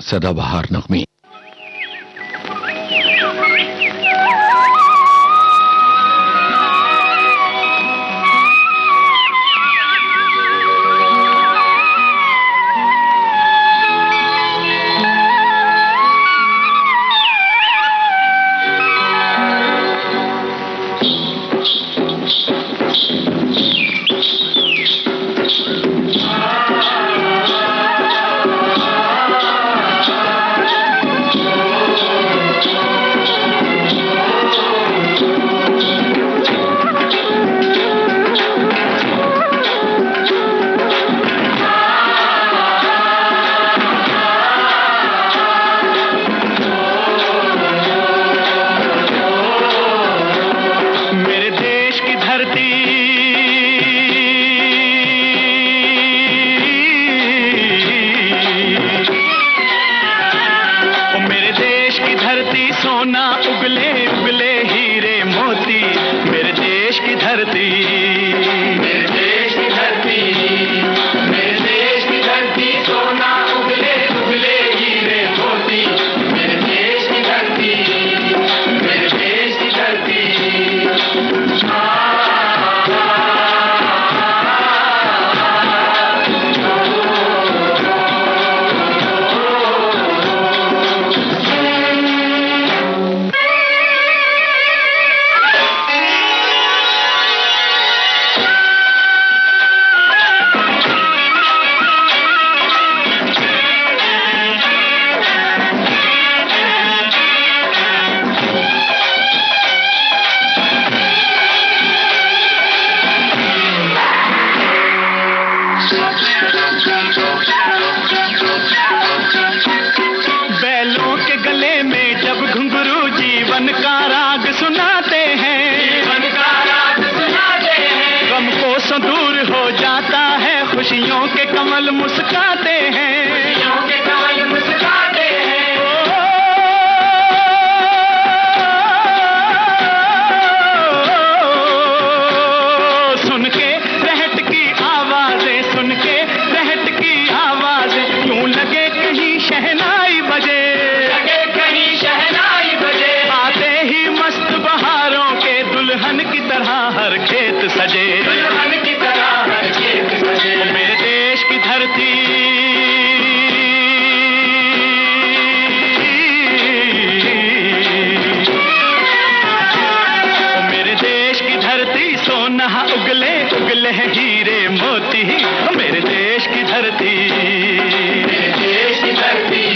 सदाबहार नगमे। सोना उगले उगले हीरे मोती, मेरे देश की धरती, मेरे देश की धरती, मेरे देश की धरती, सोना उगले उगले हीरे मोती, मेरे देश की धरती, मेरे देश की धरती। बैलों के गले में जब घुंघरू जीवन का राग सुनाते हैं, जीवन का राग सुनाते हैं, गम को सो दूर हो जाता है, खुशियों के कमल मुस्काते हैं, खुशियों के कमल मुस्काते हैं। सुन के रहट की आवाजें, सुन के रहट की आवाजें, यूं लगे कहीं शहनाई बजे, लगे कहीं शहनाई बजे, आते ही मस्त बहारों के दुल्हन की तरह हर खेत सजे, दुल्हन की तरह हर खेत सजे। मेरे देश की धरती, मेरे देश की धरती, सोना उगले उगले हीरे मोती, मेरे देश की धरती, मेरे देश की धरती।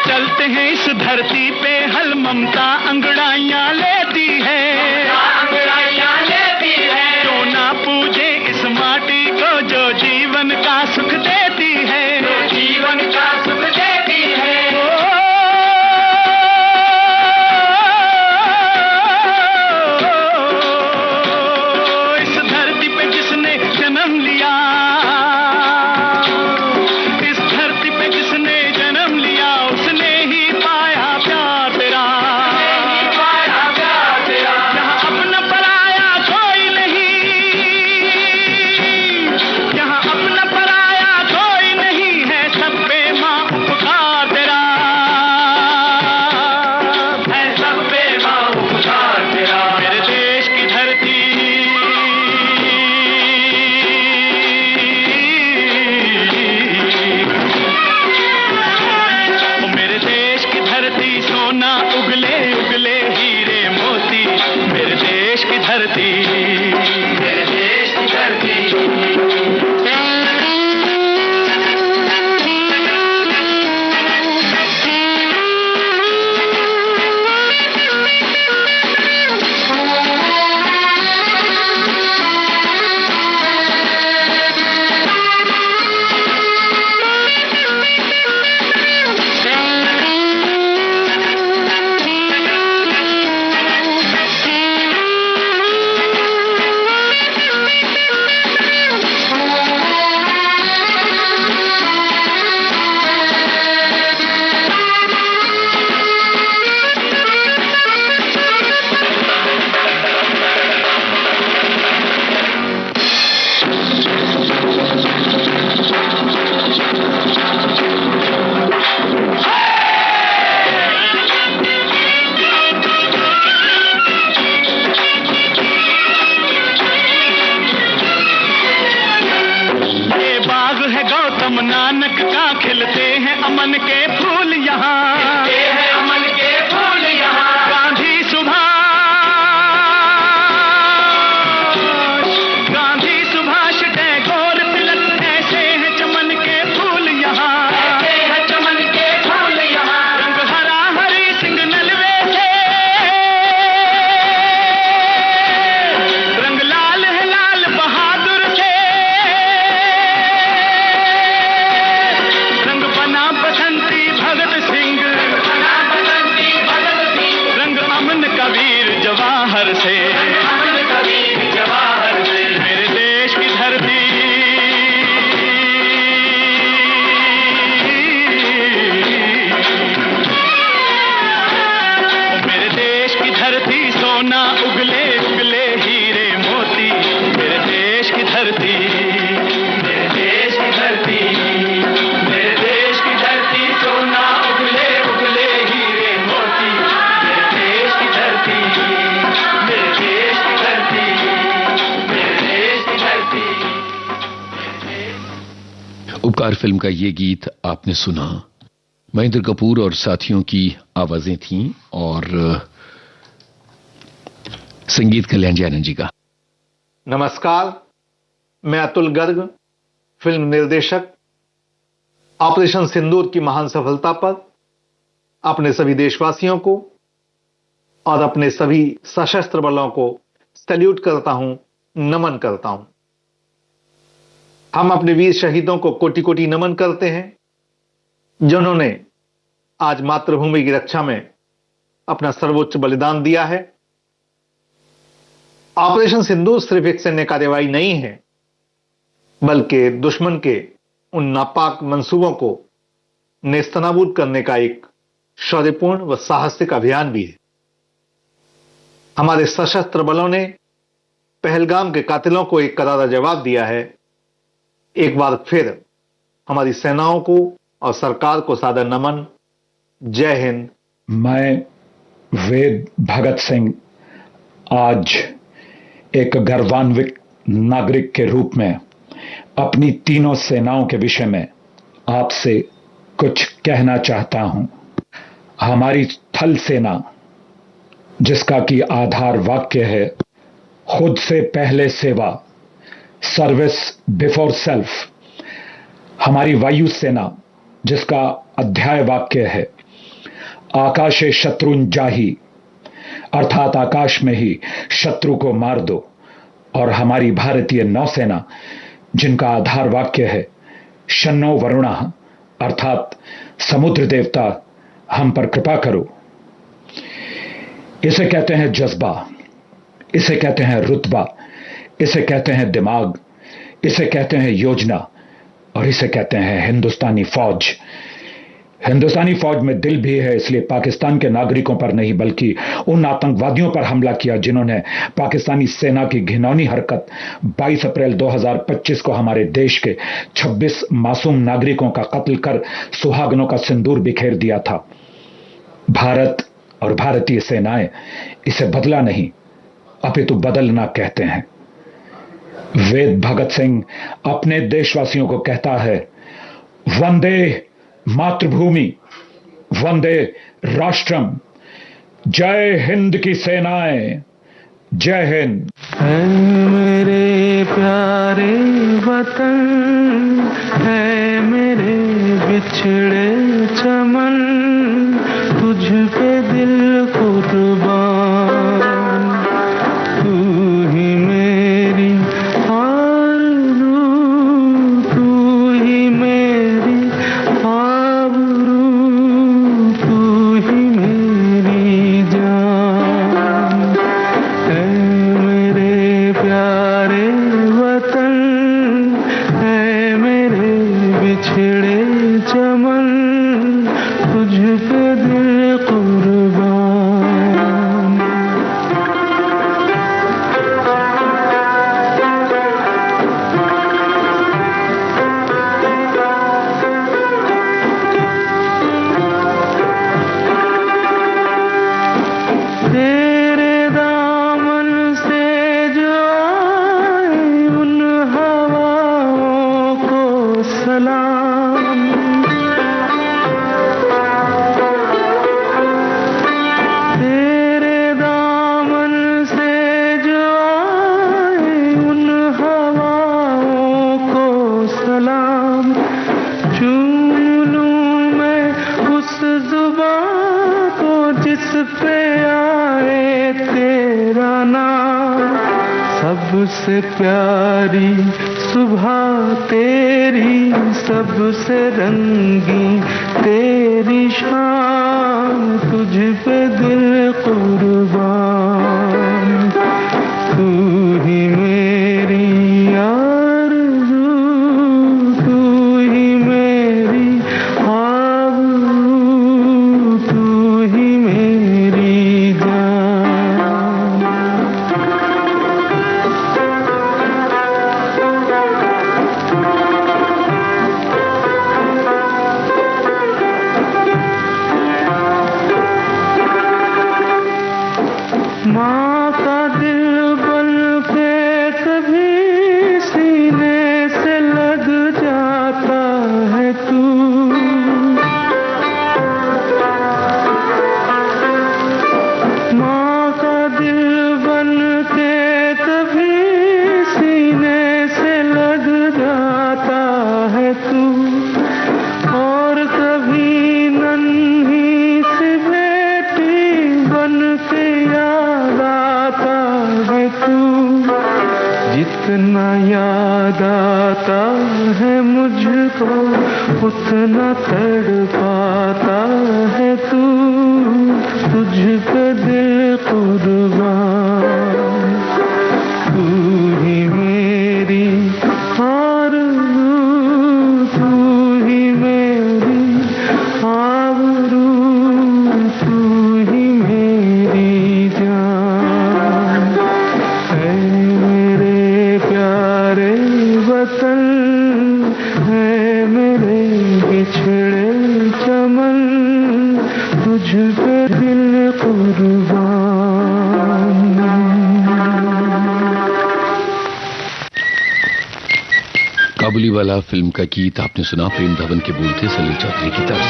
चलते हैं इस धरती पे हल ममता अंगड़ाइयां लेती है, अंगड़ाइयां लेती है, क्यों ना पूजे इस माटी को जो जीवन का सुख देती है, जो जीवन का सुख देती है। इस धरती पे जिसने जन्म लिया, इस धरती पे जिसने जन्म लिया, उसने ही पाया प्यार तेरा, पाया प्यार तेरा। यहाँ अपना पराया कोई नहीं, यहाँ अपना पराया राम नानक का खिलते हैं अमन के फूल यहाँ, खिलते हैं अमन के फूल यहाँ। गांधी सुभाष टैगोर तिलक ऐसे हैं चमन के फूल यहाँ, ऐसे हैं चमन के फूल यहाँ। रंग हरा हरी सिंह नलवे थे, रंग लाल है लाल बहादुर थे, रंग बना बसंती भगत सिंह, रंग अमन कबीर जवाहर से, मेरे देश की धरती, मेरे देश की धरती सोना उगले उगले हीरे मोती, मेरे देश की धरती, मेरे देश की धरती, मेरे देश की धरती सोना उगले उगले हीरे मोती, मेरे देश की धरती, मेरे देश की धरती, मेरे देश की धरती। उपकार फिल्म का ये गीत आपने सुना, महेंद्र कपूर और साथियों की आवाजें थीं और संगीत कल्याण आनंद जी का। नमस्कार, मैं अतुल गर्ग, फिल्म निर्देशक। ऑपरेशन सिंदूर की महान सफलता पर अपने सभी देशवासियों को और अपने सभी सशस्त्र बलों को सैल्यूट करता हूं, नमन करता हूं। हम अपने वीर शहीदों को कोटि कोटि नमन करते हैं, जिन्होंने आज मातृभूमि की रक्षा में अपना सर्वोच्च बलिदान दिया है। ऑपरेशन सिंदूर सिर्फ एक सैन्य कार्यवाही नहीं है, बल्कि दुश्मन के उन नापाक मंसूबों को नेस्तनाबूद करने का एक शौर्यपूर्ण व साहसिक अभियान भी है। हमारे सशस्त्र बलों ने पहलगाम के कातिलों को एक करारा जवाब दिया है। एक बार फिर हमारी सेनाओं को और सरकार को सादर नमन। जय हिंद। मैं वेद भगत सिंह आज एक गर्वान्वित नागरिक के रूप में अपनी तीनों सेनाओं के विषय में आपसे कुछ कहना चाहता हूं। हमारी थल सेना, जिसका कि आधार वाक्य है खुद से पहले सेवा, सर्विस बिफोर सेल्फ। हमारी वायु सेना, जिसका अध्याय वाक्य है आकाशे शत्रुन जाही, अर्थात आकाश में ही शत्रु को मार दो। और हमारी भारतीय नौसेना, जिनका आधार वाक्य है शन्नो वरुणा, अर्थात समुद्र देवता हम पर कृपा करो। इसे कहते हैं जज्बा, इसे कहते हैं रुतबा, इसे कहते हैं दिमाग, इसे कहते हैं योजना और इसे कहते हैं हिंदुस्तानी फौज। हिंदुस्तानी फौज में दिल भी है, इसलिए पाकिस्तान के नागरिकों पर नहीं बल्कि उन आतंकवादियों पर हमला किया जिन्होंने पाकिस्तानी सेना की घिनौनी हरकत 22 अप्रैल 2025 को हमारे देश के 26 मासूम नागरिकों का कत्ल कर सुहागनों का सिंदूर बिखेर दिया था। भारत और भारतीय सेनाएं इसे बदला नहीं अपितु बदलना कहते हैं। वेद भगत सिंह अपने देशवासियों को कहता है, वंदे मातृभूमि, वंदे राष्ट्रम। जय हिंद की सेनाएं, जय हिंद। है मेरे प्यारे वतन, है मेरे बिछड़े चमन, तुझ पे दिल कुर्बान। तू ही मेरी आरज़ू, तू ही मेरी आबरू, तू ही मेरी जान। है मेरे प्यारे वतन, है मेरे सलाम, चूम लूं मैं उस जुबां को जिस पे आए तेरा नाम। सबसे प्यारी सुबह तेरी, सबसे रंगी तेरी शाम, तुझ पे दिल कुर्बान। तू ही मेरी आरज़ू, तू ही मेरी आबरू, तू ही मेरी जान। माँ का दिल बन के कभी सीने से लग जाता है तू। माँ का दिल बन के कभी सीने से लग जाता है तू, और कभी नन्ही सी बेटी बन के याद आता है तू। जितना याद आता है मुझको, उतना तड़पाता है तू। तुझ पे दिल कुर्बान, तू ही मेरी आरज़ू, तू ही मेरी आबरू, तू ही मेरी जान। है मेरे प्यारे वतन, है मेरे बिछड़े चमन, तुझ पे दिल कुर्बान। काबुलीवाला फिल्म का गीत आपने सुना। प्रेम धवन के बोल थे सलील चौधरी की तरफ से।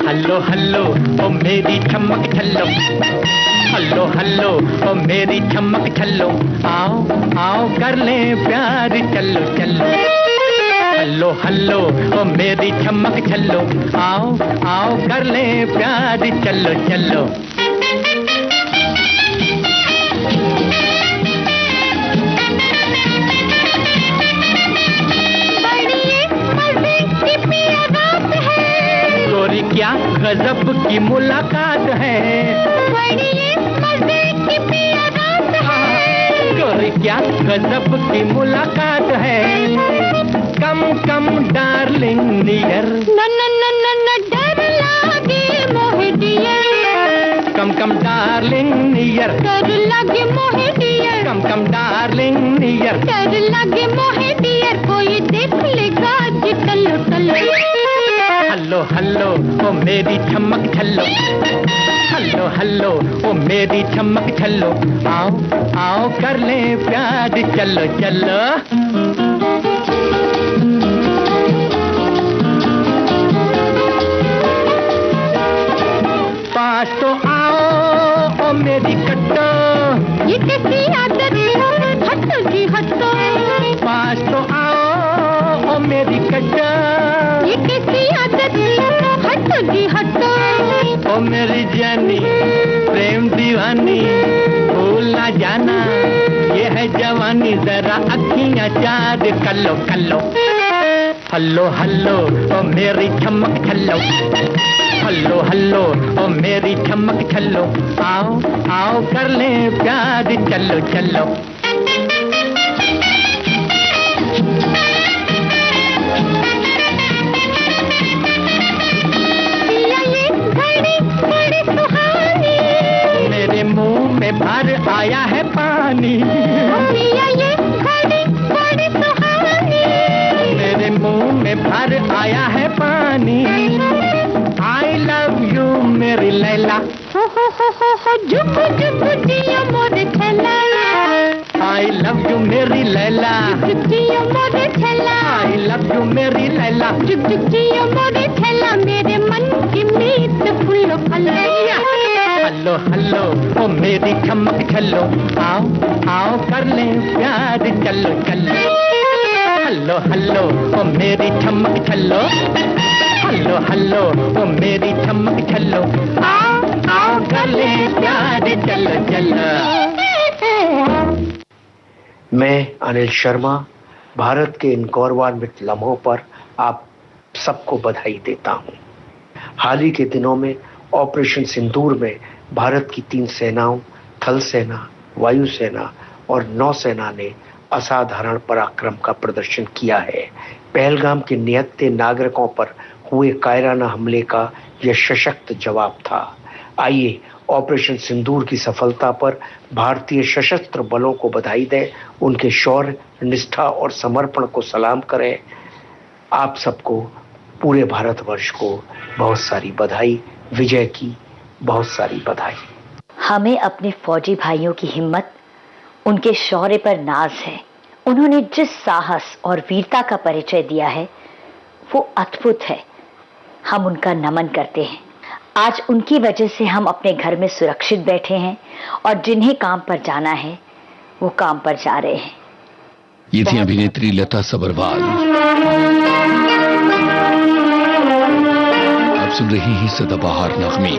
हल्लो हल्लो ओ मेरी चमक छल्लो, हल्लो हल्लो ओ मेरी चमक छल्लो, आओ आओ कर ले प्यार चलो चलो। हल्लो हल्लो ओ मेरी चमक छल्लो, आओ आओ कर ले प्यार चलो चलो। गोरी क्या गजब की मुलाकात है, गोरी क्या गजब की मुलाकात है। कम कम डार्लिंग नियर, न डर लागे मोहे डियर। कम कम डार्लिंग नियर, डर लागे मोहे डियर। कम कम डार्लिंग नियर, डर लागे मोहे डियर। कोई देख लेगा आज टल्लो टल्लो। हल्लो हल्लो ओ मेरी चमक छल्लो, हल्लो हल्लो ओ मेरी चमक छल्लो, आओ आओ कर ले प्यार चलो चलो। पास तो आओ ओ मेरी कट्टो, ये कैसी आदत हटो जी हटो। पास तो आओ ओ मेरी कट्टो, ये कैसी आदत हटो जी हटो। ओ मेरी जानी प्रेम दीवानी, भूल ना जाना ये है जवानी, जरा अखियां चार कल्लो कल्लो। हल्लो हल्लो ओ मेरी चमक छल्लो, हल्लो हल्लो ओ मेरी चमक छल्लो, आओ आओ कर ले प्यार चलो चलो। मेरे मुंह में भर आया है पानी, ये घड़ी बड़ी सुहानी। मेरे मुंह में भर आया है पानी। आई लव यू मेरी लैला, हो जुग जुग जिया मोरे थैला। छल्ला जुग जुग जियो मोरे छल्ला मेरे मन की मीत फुल्लो फल्लो हल्लो हल्लो ओ मेरी चमक छल्लो आओ आओ कर ले प्यार चलो चलो हल्लो हल्लो ओ मेरी चमक छल्लो हल्लो हल्लो ओ मेरी चमक छल्लो आओ आओ कर ले प्यार चलो चलो। मैं अनिल शर्मा भारत के इन गौरवान्वित लम्हों पर आप सबको बधाई देता हूं। हाल ही के दिनों में ऑपरेशन सिंदूर में भारत की 3 सेनाओं थल सेना, वायुसेना और नौसेना ने असाधारण पराक्रम का प्रदर्शन किया है। पहलगाम के निहत्थे नागरिकों पर हुए कायराना हमले का यह सशक्त जवाब था। आइए ऑपरेशन सिंदूर की सफलता पर भारतीय सशस्त्र बलों को बधाई दें, उनके शौर्य, निष्ठा और समर्पण को सलाम करें। आप सबको, पूरे भारतवर्ष को बहुत सारी बधाई, विजय की बहुत सारी बधाई। हमें अपने फौजी भाइयों की हिम्मत, उनके शौर्य पर नाज है। उन्होंने जिस साहस और वीरता का परिचय दिया है वो अद्भुत है। हम उनका नमन करते हैं। आज उनकी वजह से हम अपने घर में सुरक्षित बैठे हैं और जिन्हें काम पर जाना है वो काम पर जा रहे हैं। ये थी अभिनेत्री लता सबरवाल। आप सुन रही हैं सदाबहार नगमे।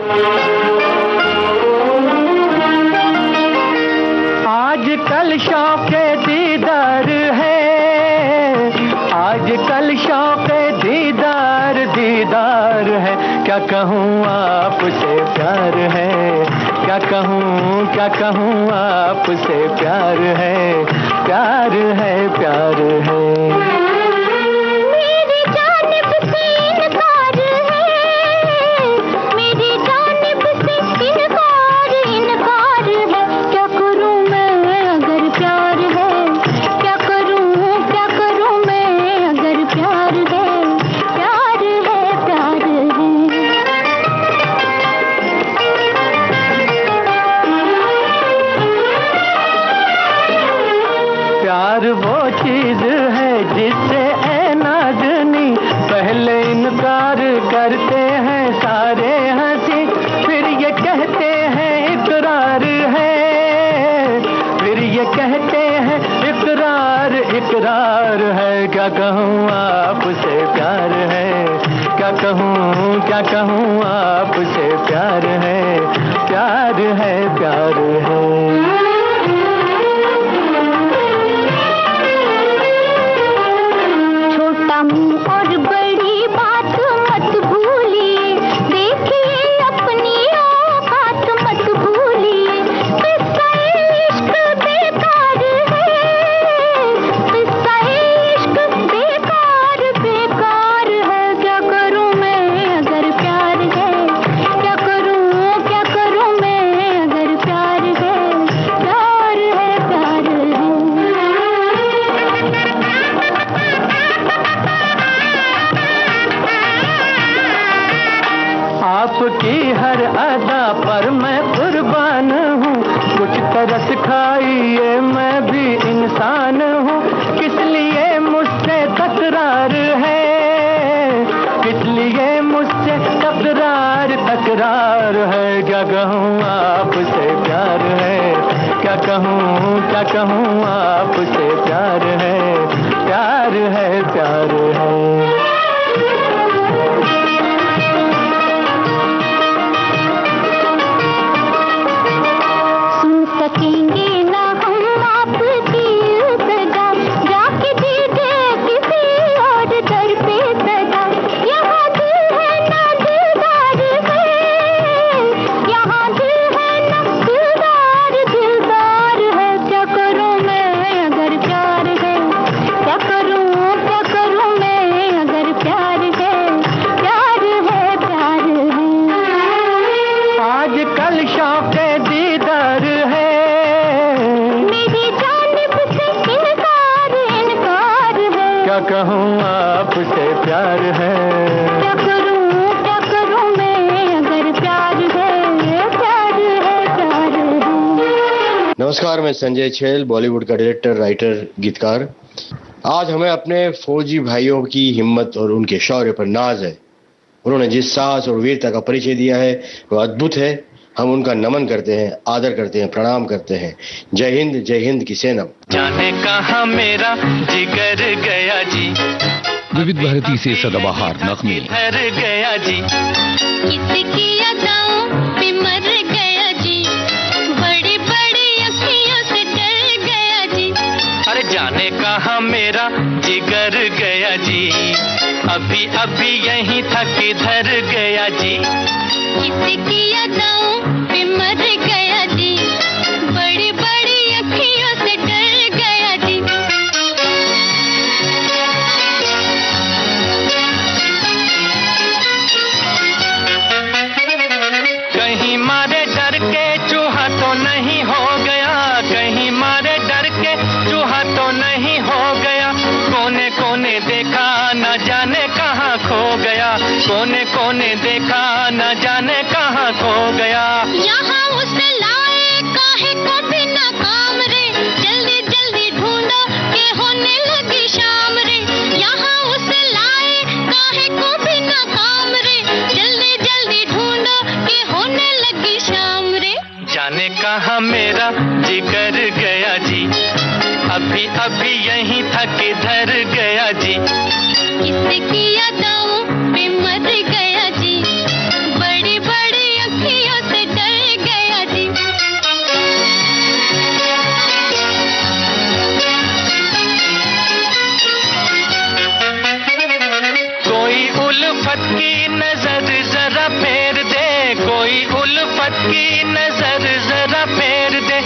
आजकल शौक़े दीदार है, आजकल शौक़े दीदार दीदार है। क्या कहूँ आपसे प्यार है, क्या कहूँ आपसे प्यार है, प्यार है प्यार है। मेरी जानिब से इनकार है, मेरी जानिब से इनकार इनकार है। क्या करूं मैं अगर प्यार है, क्या करूं मैं अगर प्यार है, प्यार है प्यार है। प्यार वो चीज है जिससे ऐ नाज़नी पहले इनकार करते हैं सारे हंसी, फिर ये कहते हैं इकरार है, फिर ये कहते हैं इकरार इकरार है। क्या कहूँ आपसे प्यार है, क्या कहूँ आपसे प्यार है, प्यार है प्यार है। छोटा मुंह और बड़ी बात मत भूलिए, देखिए अपनी औकात मत भूलिए। किस्सा इश्क बेकार है, किस्सा इश्क बेकार बेकार है। क्या करूं मैं अगर प्यार है, क्या करूं मैं अगर प्यार है, प्यार है प्यार है। आपकी हर अदा पर मैं कुर्बान हूँ, कुछ तरस खाइए मैं भी इंसान हूँ। किस लिए मुझसे तकरार है, किस लिए मुझसे तकरार तकरार है। क्या कहूँ आपसे प्यार है, क्या कहूँ आपसे प्यार है, प्यार है प्यार है। सुन सकेंगे ना हम आपकी सदा, जाके दीजिए किसी और दर पे सदा। यहाँ दिल है ना दिलदार है, यहाँ दिल है ना दिलदार दिलदार है। क्या करूं मैं अगर प्यार है, क्या करूं मैं अगर प्यार है, प्यार है प्यार है। आजकल शौक़े दीदार है, मेरी जानिब से इनकार इनकार है। क्या कहूँ आपसे प्यार है। क्या करूं मैं अगर प्यार है, प्यार है प्यार है। नमस्कार, मैं संजय छेल, बॉलीवुड का डायरेक्टर, राइटर, गीतकार। आज हमें अपने फौजी भाइयों की हिम्मत और उनके शौर्य पर नाज है। उन्होंने जिस साहस और वीरता का परिचय दिया है वह अद्भुत है। हम उनका नमन करते हैं, आदर करते हैं, प्रणाम करते हैं। जय हिंद की सेना। जाने कहाँ मेरा जिगर गया जी, विविध भारती से सदाबहार नगमे। घर गया जी, किसकी अदाओं पे मर गया जी, बड़ी बड़ी अखियों से डर गया जी। अरे जाने कहाँ मेरा जिगर गया जी, अभी अभी यहीं था किधर गया जी। किसकी अदाओं पे मर गया जी, बड़ी बड़ी अखियों से डर गया जी। कहीं मारे डर के चूहा तो नहीं हो गया, कहीं मारे डर के चूहा तो नहीं हो गया। कोने कोने देखा न जाने कहाँ खो गया, कोने कोने देखा न जाने कहाँ खो गया। यहाँ उसे लाए काहे को बिना काम रे, जल्दी जल्दी ढूंढो के होने लगी शाम रे। यहाँ उसे लाए काहे को बिना काम रे, जल्दी जल्दी ढूंढो के होने लगी शाम रे। जाने कहाँ मेरा जिगर गया जी, अभी अभी यहीं था किधर गया जी। किसकी अदाओं पे मर गया जी, बड़ी बड़ी अखियों से डर गया जी। कोई उल्फत की नजर जरा फेर दे, कोई उल्फत की नजर जरा फेर दे।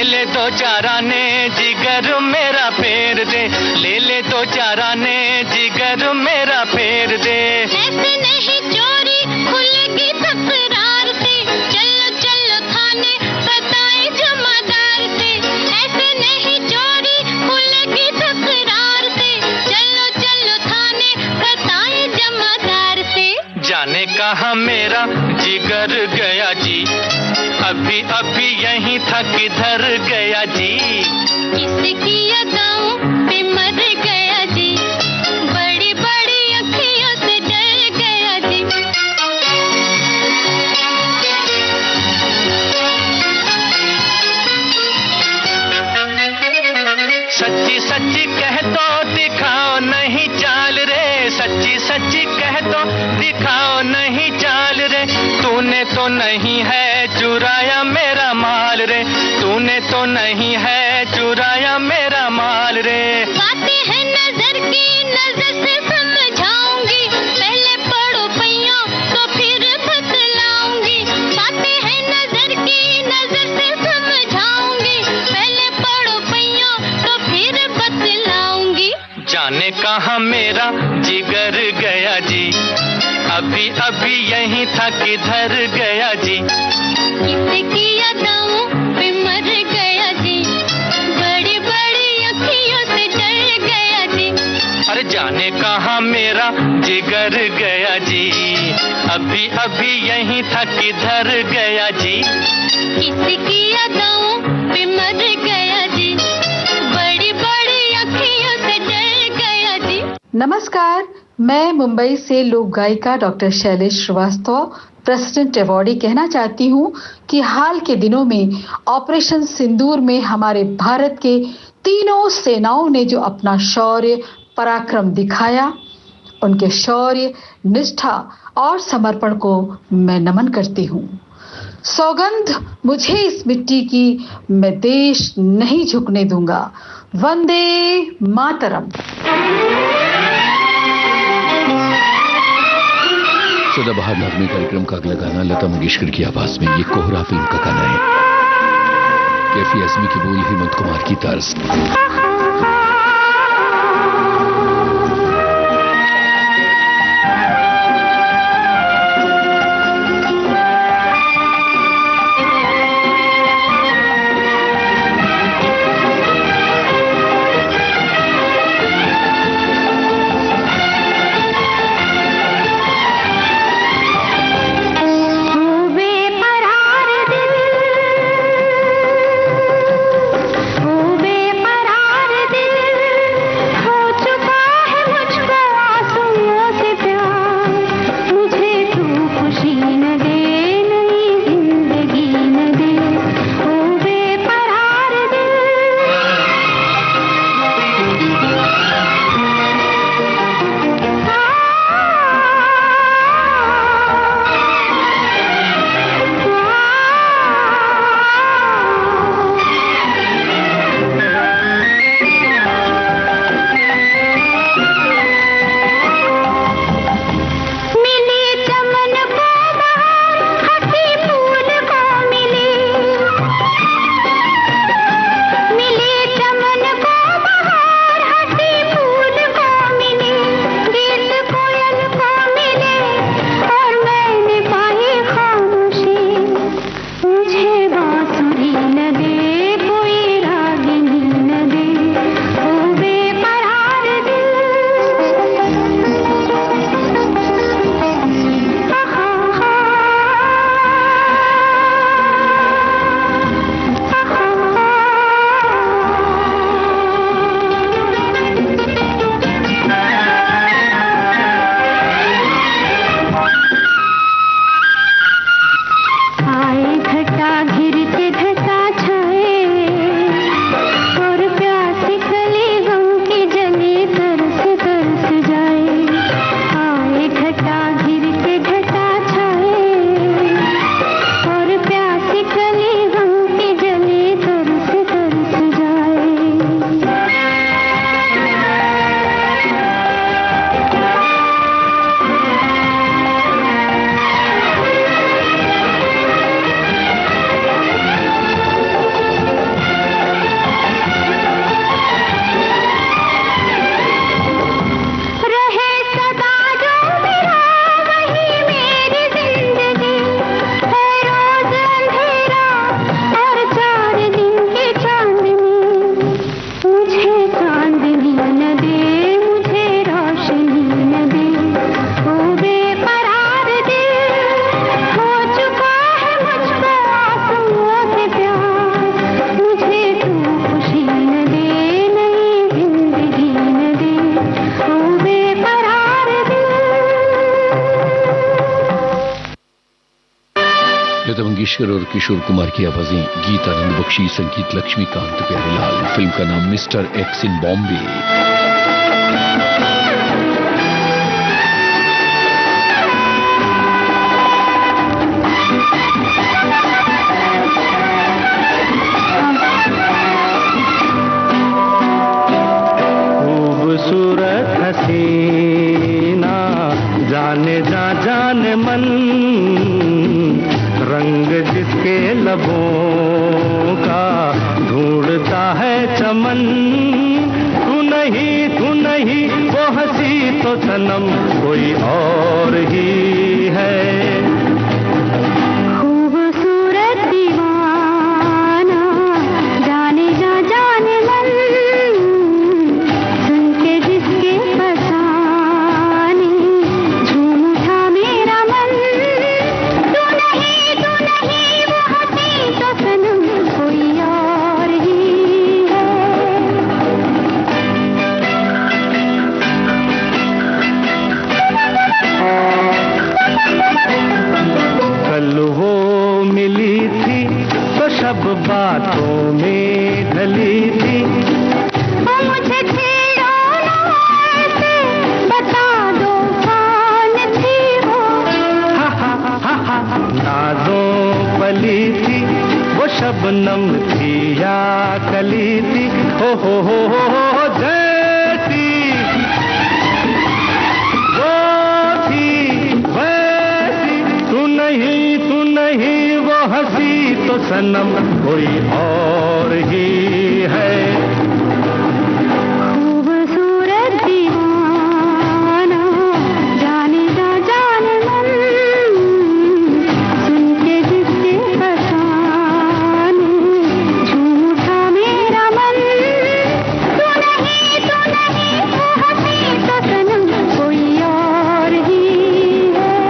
ले दो चार आने जिगर मेरा फेर दे, ले दो चार आने जिगर मेरा फेर दे। ऐसे नहीं चोरी खुलेगी तकरार से, चलो चलो थाने बताए जमादार से। ऐसे नहीं चोरी खुलेगी तकरार से, चलो चलो थाने बताए जमादार से। जाने कहाँ मेरा जिगर गया जी, अभी अभी यहीं था किधर गया जी। किसकी अदाओं पे मर गया जी, बड़ी बड़ी अखियों से डर गया जी। सच्ची सच्ची कह तो दिखाओ नहीं चाल रे, सच्ची सच्ची कह तो दिखाओ नहीं चाल रे। तूने तो नहीं है चुराया मेरा माल रे, तूने तो नहीं है चुराया मेरा माल रे। बातें हैं नजर की, नजर से समझाऊंगी, पहले पढ़ो पैया तो फिर बतलाऊंगी। बातें हैं नजर की, नजर से समझाऊंगी, पहले पढ़ो पैया तो फिर बतलाऊंगी। जाने कहाँ मेरा जिगर गया जी, अभी अभी यहीं था किधर गया जी। किसकी अदाओं पे मर गया जी, बड़ी बड़ी अखियों से डर गया जी। अरे जाने कहाँ मेरा जिगर गया जी, अभी अभी यहीं था किधर गया जी। किसकी अदाओं पे मर गया जी, बड़ी बड़ी अखियों से डर गया जी। नमस्कार, मैं मुंबई से लोक गायिका doctor Shailesh Shrivastava, president awardee कहना चाहती हूँ कि हाल के दिनों में ऑपरेशन सिंदूर में हमारे भारत के तीनों सेनाओं ने जो अपना शौर्य पराक्रम दिखाया, उनके शौर्य, निष्ठा और समर्पण को मैं नमन करती हूँ। सौगंध मुझे इस मिट्टी की, मैं देश नहीं झुकने दूंगा। वंदे मातरम। सदाबहार नगमे कार्यक्रम का अगला गाना लता मंगेशकर की आवाज में, ये कोहरा फिल्म का गाना है। कैफी आजमी की बोल, हेमंत कुमार की तर्ज। ओ बेकरार दिल मंगेशकर और किशोर कुमार की आवाजें, गीत आनंद बख्शी, संगीत लक्ष्मीकांत प्यारेलाल। फिल्म का नाम मिस्टर एक्स इन बॉम्बे। खूबसूरत हसीना जाने जा जाने मन, रंग जिसके लबों का ढूंढता है चमन। तू नहीं वो हंसी तो सनम कोई और ही है। खूबसूरत दीवाना जाने जा जाने मन, सुन के जिसके फसाने झूम उठा मेरा मन। तू नहीं वो हंसी तो सनम कोई और ही है। कल वो मिली थी तो सब बातों में ढली थी। ओ मुझे छेड़ो ना ऐसे, बता दो कौन थी वो। नाजों पली थी वो शबनम थी या कली थी। हो जैसी वो थी वैसी। तू नहीं वो हंसी तो सनम कोई और ही है। खूबसूरत दीवाना जाने जा जाने मन, सुन के जिसके फसाने झूम उठा मेरा मन। तू नहीं वो हंसी तो सनम कोई और ही है।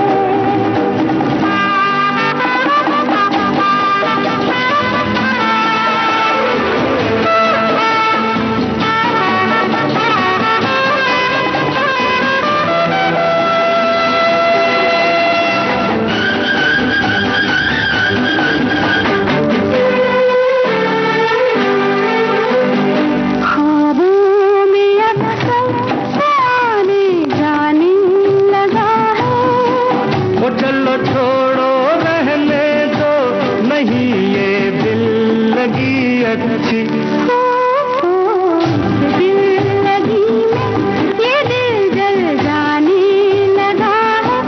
ख्वाबों में अक्सर आने जाने लगा है। वो चलो छोड़ो रहने दो, नहीं ये दिल लगी अच्छी। दिल लगी में ये दिल जल जाने लगा है।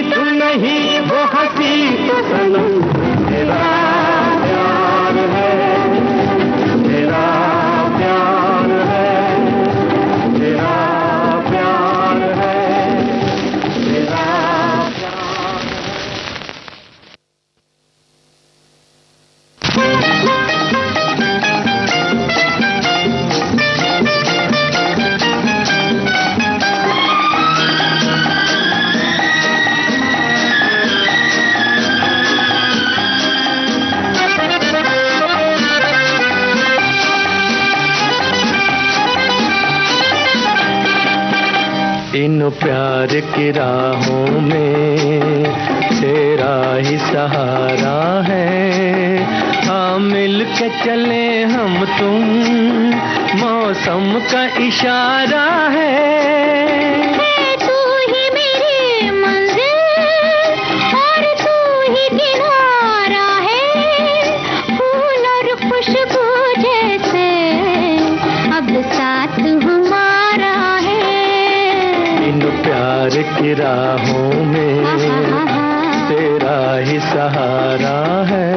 तू नहीं वो हंसी तो सनम तेरा प्यार है। तेरा प्यार है। तेरा प्यार है। तेरा इन प्यार की राहों में तेरा ही सहारा है। हाँ मिल के चले हम तुम, मौसम का इशारा है। तू ही मेरी मंजिल और तू ही किनारा है। फूल और खुशबू जैसे अब साथ हमारा है। इन प्यार की राहों में तेरा ही सहारा है।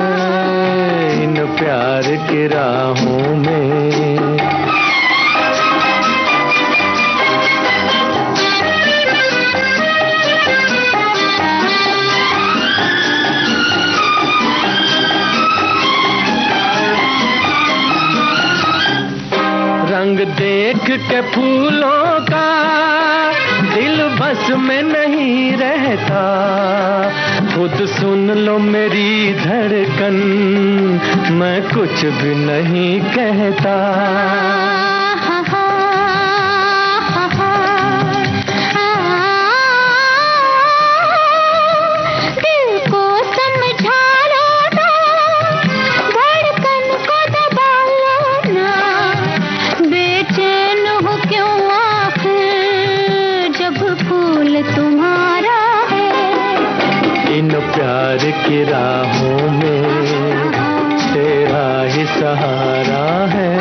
इन प्यार की राहों में रंग देख के फूलों का दिल बस में नहीं रहता। खुद सुन लो मेरी धड़कन, मैं कुछ भी नहीं कहता। प्यार की राहों में तेरा ही सहारा है,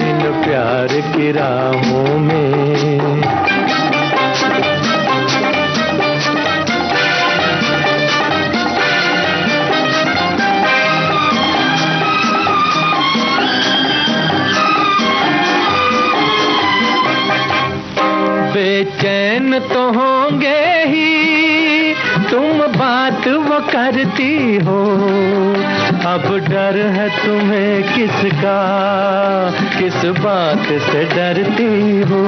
इन प्यार की राहों में। बेचैन तो होंगे ही, तुम बात वो करती हो, अब डर है तुम्हें किसका, किस बात से डरती हो।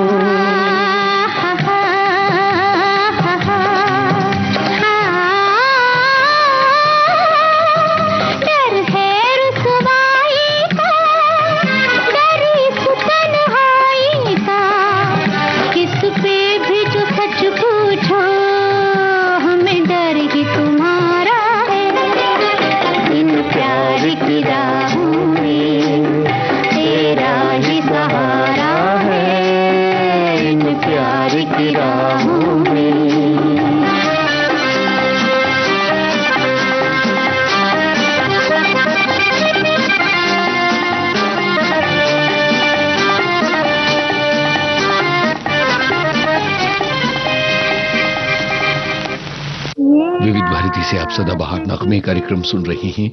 विविध भारती से आप सदाबहार नगमे कार्यक्रम सुन रही हैं।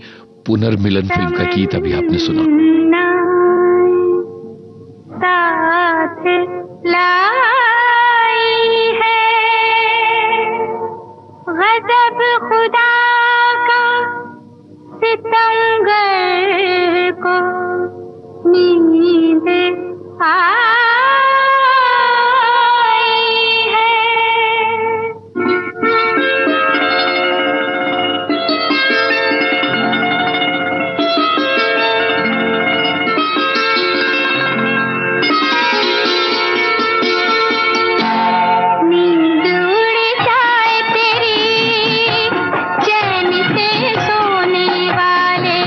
पुनर्मिलन फिल्म का गीत अभी आपने सुना। साथ लाई है गजब खुदा का, सितमगर को नींद चैन से सोने वाले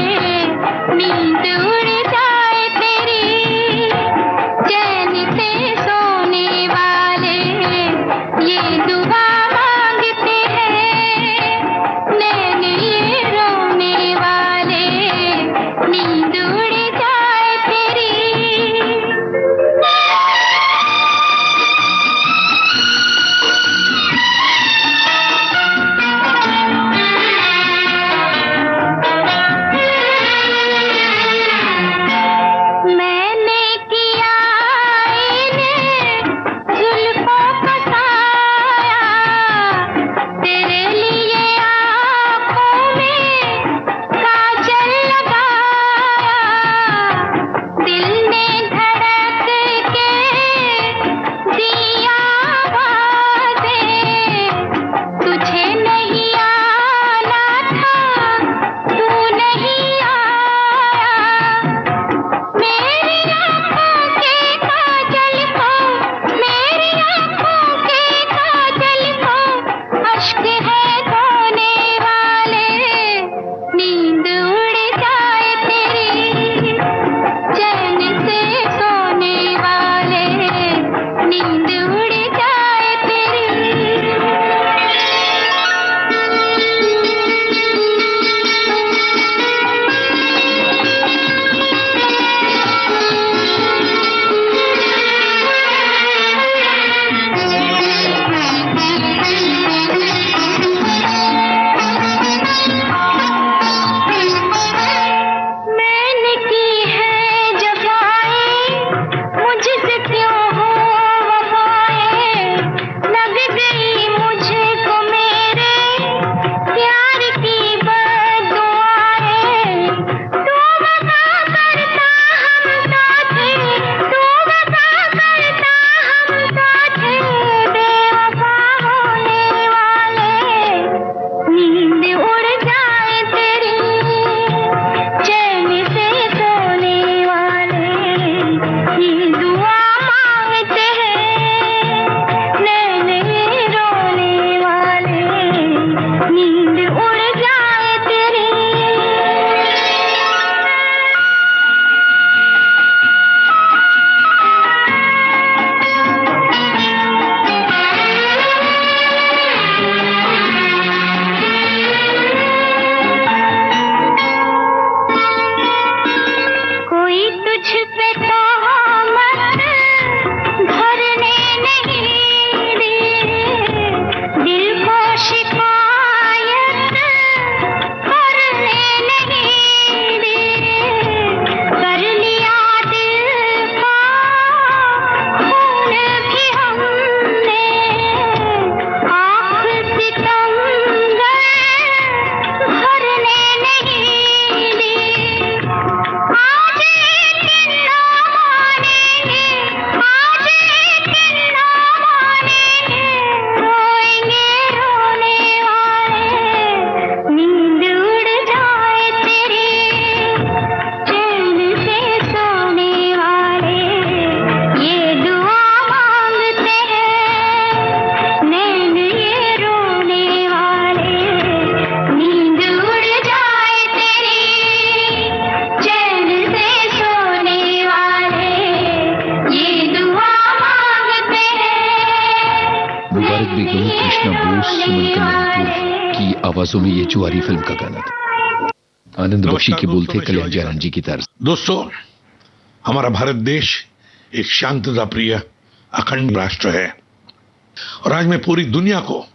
मुबारक बेगम, कृष्णा बोस, सुमन कल्याणपुर की आवाजों में ये जुआरी फिल्म का गाना था। आनंद बख्शी के बोल थे कल्याण जयराम जी की तर्ज। दोस्तों, हमारा भारत देश एक शांतता प्रिय अखंड राष्ट्र है और आज मैं पूरी दुनिया को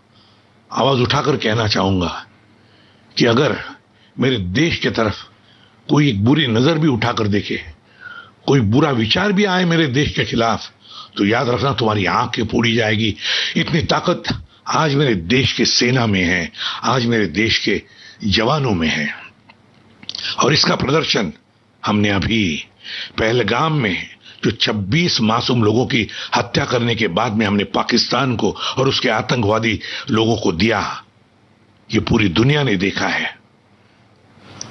आवाज उठाकर कहना चाहूंगा कि अगर मेरे देश की तरफ कोई एक बुरी नजर भी उठाकर देखे, कोई बुरा विचार भी आए मेरे देश के खिलाफ, तो याद रखना तुम्हारी आंखें फोड़ी जाएगी। इतनी ताकत आज मेरे देश की सेना में है, आज मेरे देश के जवानों में है। और इसका प्रदर्शन हमने अभी पहलगाम में जो 26 मासूम लोगों की हत्या करने के बाद में हमने पाकिस्तान को और उसके आतंकवादी लोगों को दिया, ये पूरी दुनिया ने देखा है।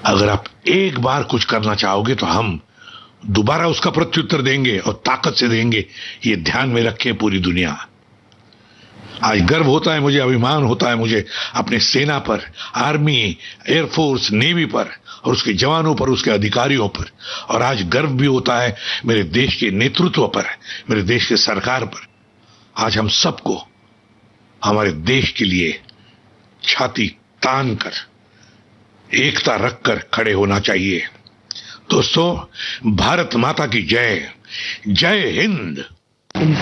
अगर आप एक बार कुछ करना चाहोगे तो हम दोबारा उसका प्रत्युत्तर देंगे और ताकत से देंगे, ये ध्यान में रखें पूरी दुनिया। आज गर्व होता है मुझे, अभिमान होता है मुझे अपने सेना पर, आर्मी, एयरफोर्स, नेवी पर और उसके जवानों पर, उसके अधिकारियों पर। और आज गर्व भी होता है मेरे देश के नेतृत्व पर, मेरे देश के सरकार पर। आज हम सबको हमारे देश के लिए छाती तान कर, एकता रखकर खड़े होना चाहिए। दोस्तों, भारत माता की जय, जय हिंद। इस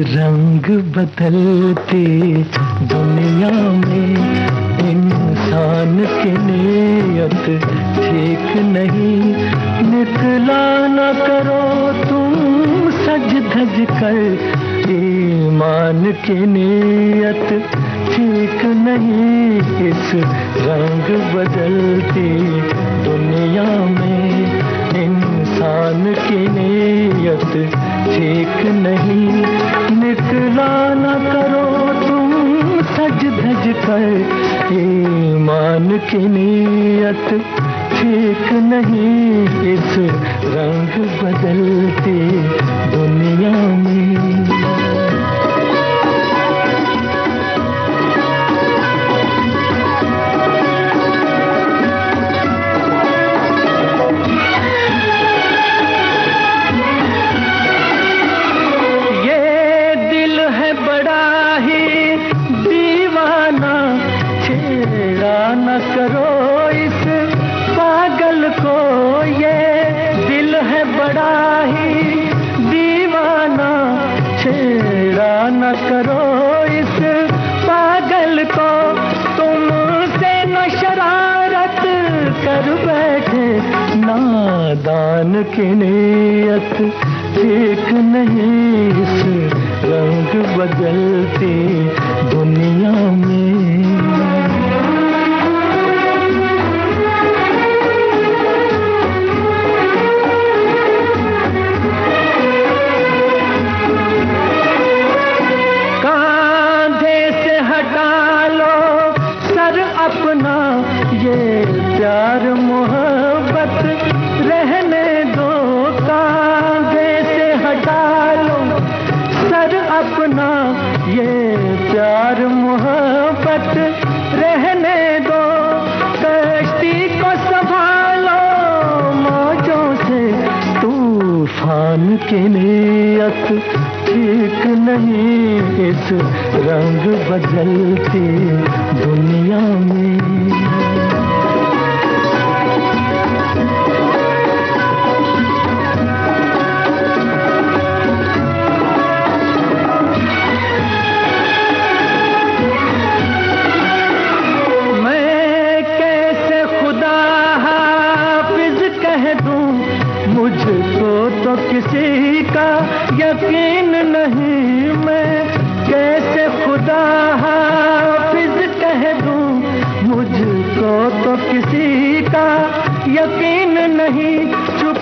रंग बदलती दुनिया में इंसान की नीयत ठीक नहीं। निकला न करो तुम सज धज कर, ईमान की नीयत ठीक नहीं। इस रंग बदलती दुनिया में इंसान की नीयत ठीक नहीं। निकला न करो तुम सज धज कर, ईमान की नीयत ठीक नहीं। इस रंग बदलती दुनिया में करो इस पागल को, ये दिल है बड़ा ही दीवाना। छेड़ा न करो इस पागल को, तुमसे न शरारत कर बैठे नादान की नीयत ठीक नहीं। इस रंग बदलती दुनिया में प्यार मोहब्बत रहने दो। कांधे से हटा लो सर अपना, ये प्यार मोहब्बत रहने दो। कश्ती को संभालो मौजों से, तूफान की नीयत ठीक नहीं। इस रंग बदलती दुनिया में तो किसी का यकीन नहीं। मैं कैसे खुदा हाफिज कह दूं, मुझको तो किसी का यकीन नहीं। चुप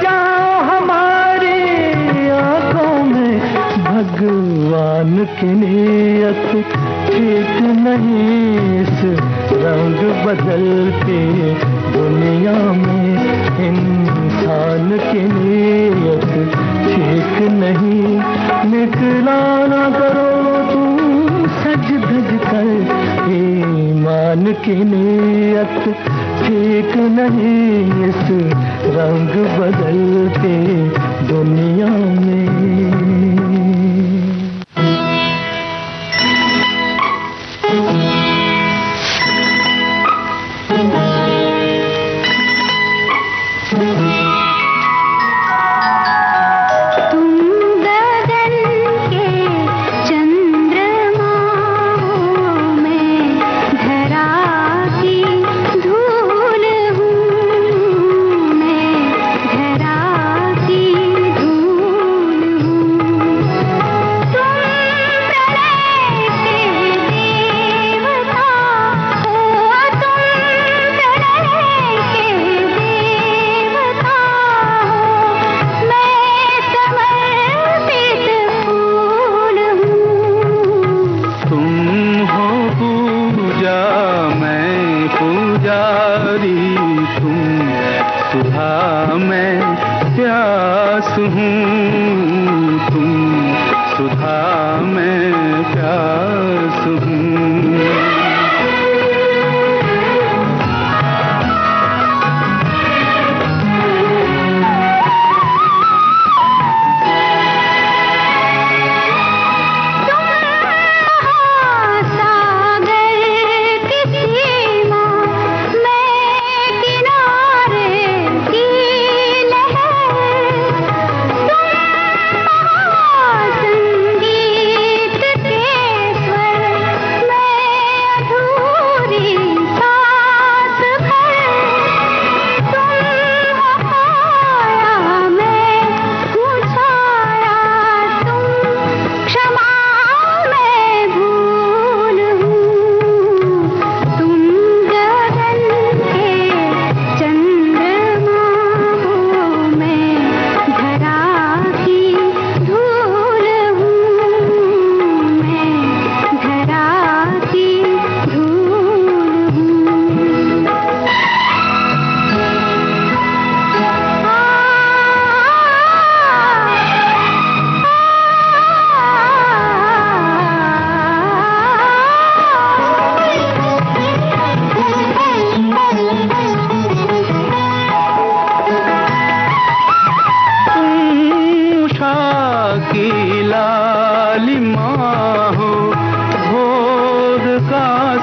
जाओ हमारी आंखों में, भगवान की नीयत ठीक नहीं। इस रंग बदलती दुनिया में इंसान की नीयत ठीक नहीं। निकला न करो तुम सज धज कर, ईमान की नीयत ठीक नहीं। इस रंग बदलते दुनिया में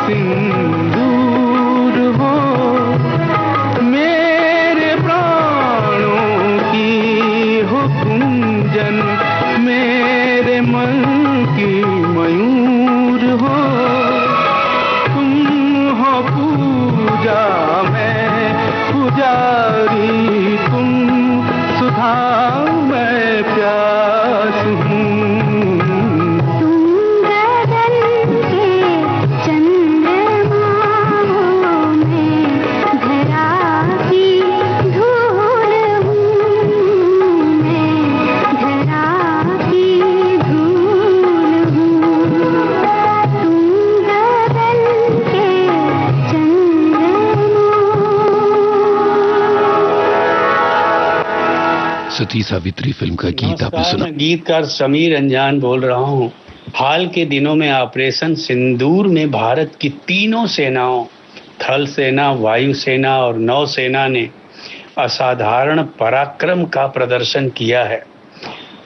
सिंदूर हो, मेरे प्राणों की हो कुंजन, मेरे मन की मयूर हो। तुम हो पूजा मैं पुजारी, तुम सुधा मैं प्यास हूँ। सती सावित्री फिल्म का गीत आपने सुना। मैं गीतकार समीर अंजान बोल रहा हूँ। हाल के दिनों में ऑपरेशन सिंदूर में भारत की तीनों सेनाओं, थल सेना, वायु सेना और नौसेना ने असाधारण पराक्रम का प्रदर्शन किया है।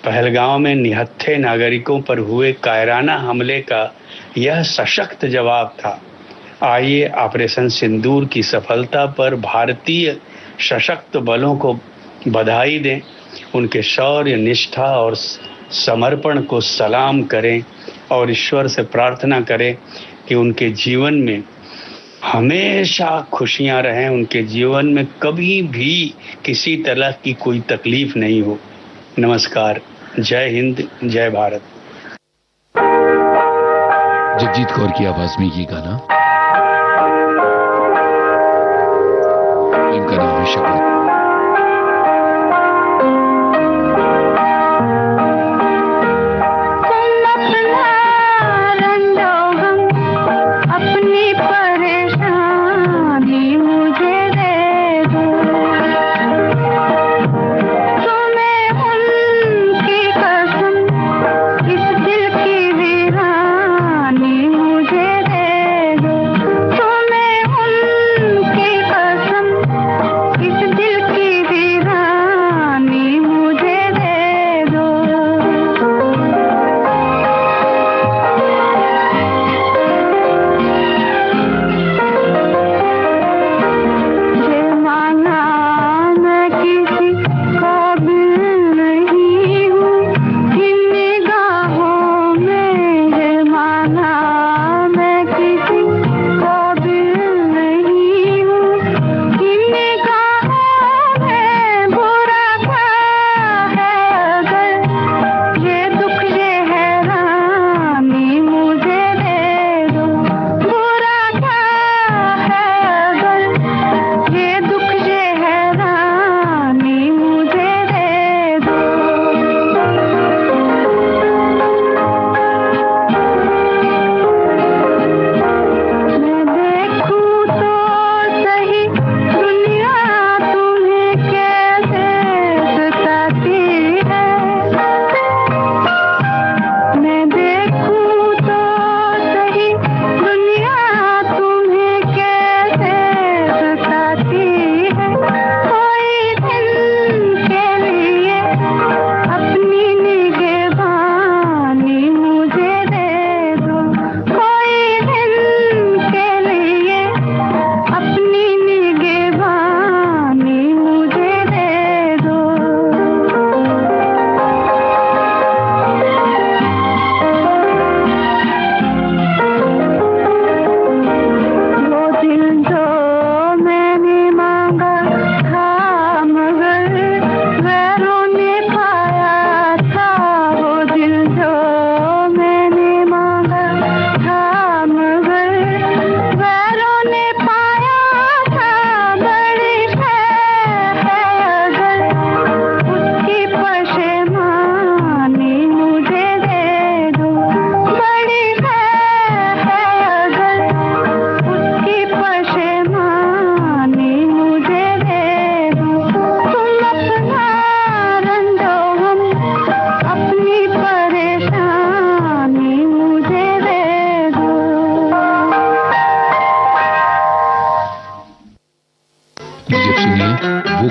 पहलगांव में निहत्थे नागरिकों पर हुए कायराना हमले का यह सशक्त जवाब था। आइए ऑपरेशन सिंदूर की सफलता पर भारतीय सशक्त बलों को बधाई दें, उनके शौर्य, निष्ठा और समर्पण को सलाम करें और ईश्वर से प्रार्थना करें कि उनके जीवन में हमेशा खुशियां रहें, उनके जीवन में कभी भी किसी तरह की कोई तकलीफ नहीं हो। नमस्कार, जय हिंद, जय भारत। जगजीत कौर की आवाज में ये गाना, फिल्म का नाम है शपथ।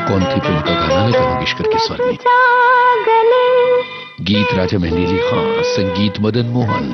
कौन थी फिल्म का गाना लता मंगेशकर के स्वर में। गीत राजा मेहंदी अली खां, संगीत मदन मोहन।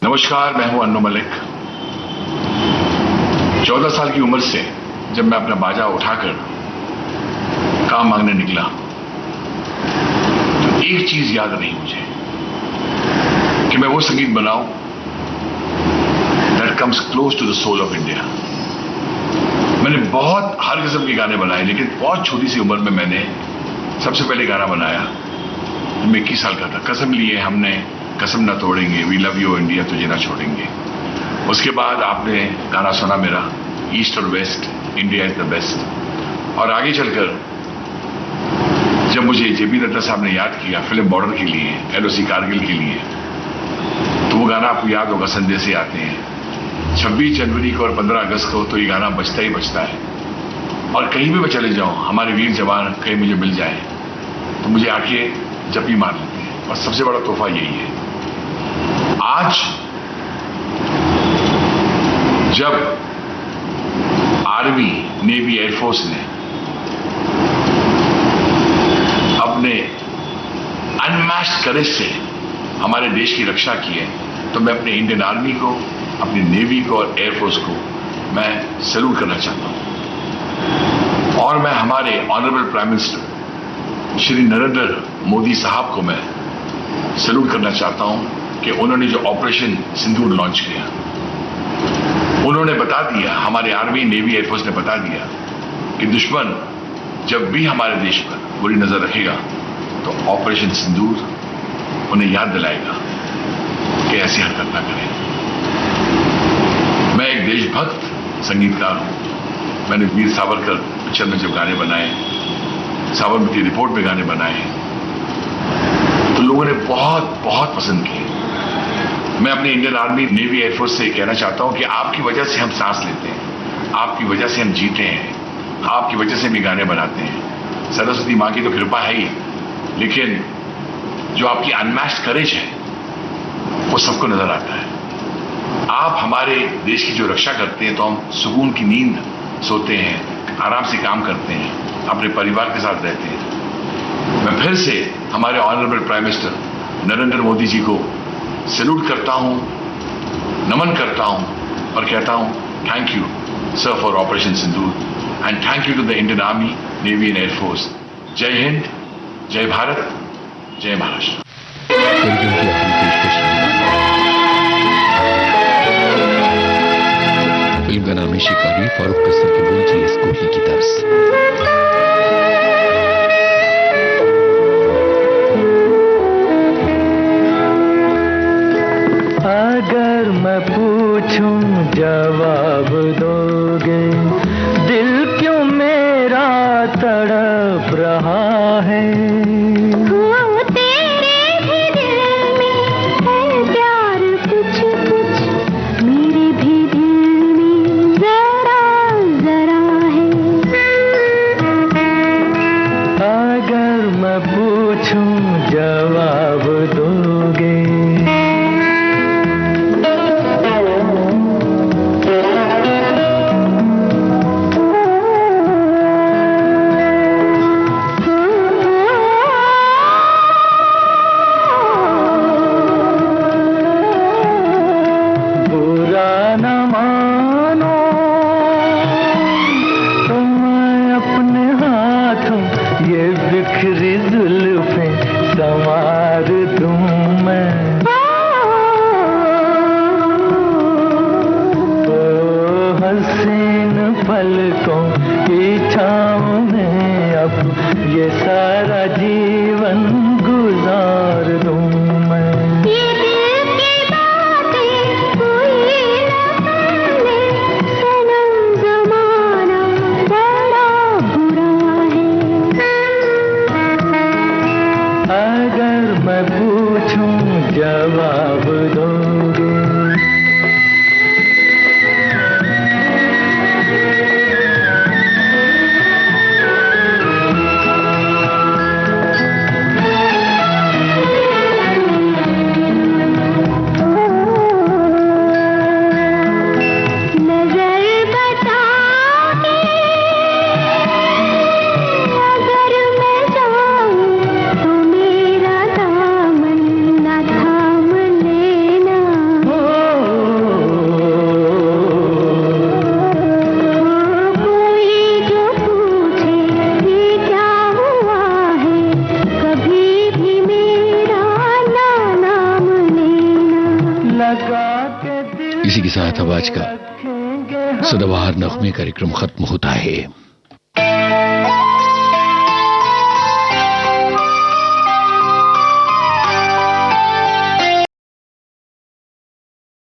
नमस्कार, मैं हूं अन्नू मलिक। 14 साल की उम्र से जब मैं अपना बाजा उठाकर काम मांगने निकला तो एक चीज याद रही मुझे कि मैं वो संगीत बनाऊं that comes close to the soul of India. मैंने बहुत हर किस्म के गाने बनाए, लेकिन बहुत छोटी सी उम्र में मैंने सबसे पहले गाना बनाया। मैं 21 साल का था। कसम लिए हमने, कसम ना तोड़ेंगे, वी लव यू इंडिया, तुझे ना छोड़ेंगे। उसके बाद आपने गाना सुना मेरा, ईस्ट और west, India is the best. और आगे चलकर जब मुझे जेपी दत्ता साहब ने याद किया फिल्म बॉर्डर के लिए, एलओसी कारगिल के लिए, तो वो गाना आपको याद होगा, संदेशे आते हैं। 26 जनवरी को और 15 अगस्त को तो ये गाना बजता ही बजता है। और कहीं भी मैं चले जाऊं, हमारे वीर जवान कहीं मुझे मिल जाए तो मुझे आके जपी मार लेते हैं। और सबसे बड़ा तोहफा यही है, आज जब आर्मी, नेवी, एयरफोर्स ने अपने अनमैच्ड करेज से हमारे देश की रक्षा की है, तो मैं अपने इंडियन आर्मी को, अपनी नेवी को और एयरफोर्स को मैं सैल्यूट करना चाहता हूं। और मैं हमारे honourable prime minister Shri Narendra Modi साहब को मैं सैल्यूट करना चाहता हूं कि उन्होंने जो ऑपरेशन सिंदूर लॉन्च किया, उन्होंने बता दिया, हमारे आर्मी, नेवी, एयरफोर्स ने बता दिया कि दुश्मन जब भी हमारे देश पर बुरी नजर रखेगा तो ऑपरेशन सिंदूर उन्हें याद दिलाएगा कि ऐसी हरकत ना करें। मैं एक देशभक्त संगीतकार हूं। मैंने वीर सावरकर पिक्चर में जब गाने बनाए, साबरमती रिपोर्ट में गाने बनाए, तो लोगों ने बहुत बहुत पसंद किए। मैं अपने इंडियन आर्मी, नेवी, एयरफोर्स से कहना चाहता हूं कि आपकी वजह से हम सांस लेते हैं, आपकी वजह से हम जीते हैं, आपकी वजह से हम ये गाने बनाते हैं। सरस्वती मां की तो कृपा है ही, लेकिन जो आपकी अनमैच्ड करेज है वो सबको नजर आता है। आप हमारे देश की जो रक्षा करते हैं तो हम सुकून की नींद सोते हैं, आराम से काम करते हैं, अपने परिवार के साथ रहते हैं। मैं फिर से हमारे honourable prime minister Narendra Modi ji को सैल्यूट करता हूं, नमन करता हूं और कहता हूं thank you sir for operation Sindoor and thank you to the Indian army, navy and air force. जय हिंद, जय भारत, जय महाराष्ट्र। फिल्म का नाम है शिकारी, फारूक कस्सर की बोल जी, कोहली की तर्ज। अगर मैं पूछूं जवाब दोगे, दिल क्यों मेरा तड़प रहा है। तेरे भी दिल में है प्यार कुछ कुछ, मेरे भी दिल में जरा जरा है। अगर मैं पूछूं जवाब दोगे, जवाब दोगे। इसी के साथ अब आज का सदाबहार नगमे कार्यक्रम खत्म होता है।